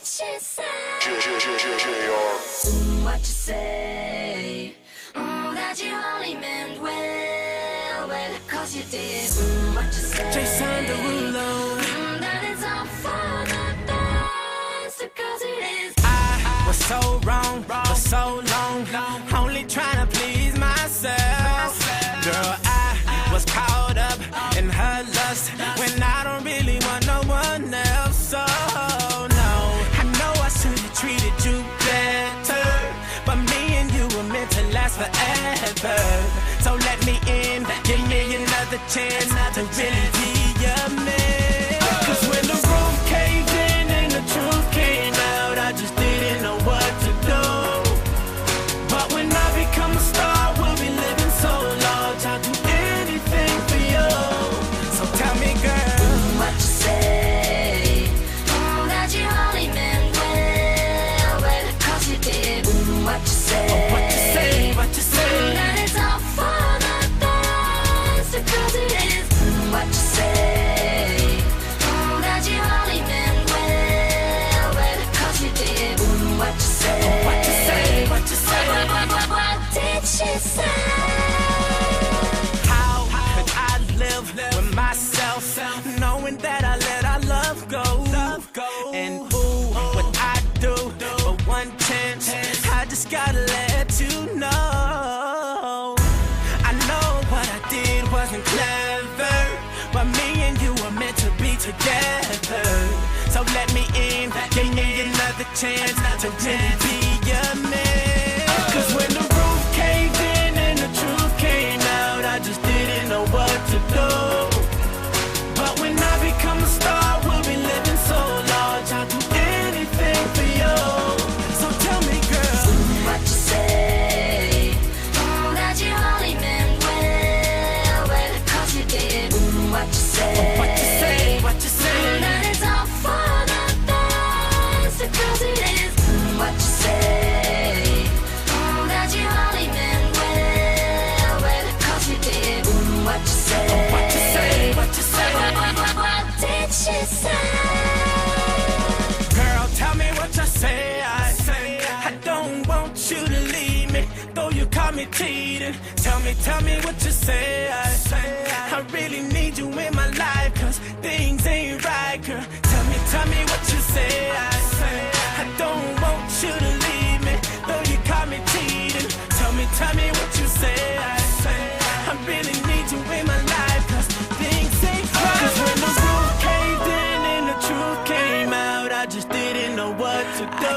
did she say? What you say? That you only meant well, well, 'cause you did. What you say? Jason Derulo. That it's all for the best, because it is. I was so wrong for so long, only trying to please myself. Girl, I was caught up in her lust when I don't really want no one else. So no, I know I should have treated you better, but me and you were meant to last forever. So let me in, give me another chance to really be your man. 'Cause when the roof caved in and the truth came out, I just didn't know what to do. But when I become a star, we'll be living so large, I'll do anything for you. So tell me, girl, What you say? That you only meant well, well, 'cause you did. What you say? what you say, what you say. That it's all for the best, because it is. What you say? That you only meant well, well, 'cause you did. What you say? What you say, what you say. What did she say? How could I live with myself, knowing that I let our love go? And ooh, what I do for one chance, I just gotta let you know. I know what I did wasn't clever, but me and you were meant to be together. So let me in, give me another chance to really be your man. 'Cause when the roof caved in and the truth came out, I just didn't know what to do. But when I become a star, we'll be living so large, I'll do anything for you. So tell me, girl, What you say? That you only meant well, well, 'cause you did. What you say? what you say, what you say. That it's all for the best, because it is. What you say? That you only meant well, well, 'cause you did. What you say? What you say, what you say. What did she say? Girl, tell me what you say. I don't want you to leave me, though you caught me cheating. Tell me what you say. I really need you in my life, 'cause things ain't right, girl. Tell me what you say. I don't want you to leave me, though you caught me cheating. Tell me what you say. I really need you in my life, 'cause things ain't right. 'Cause when the roof caved in and the truth came out, I just didn't know what to do.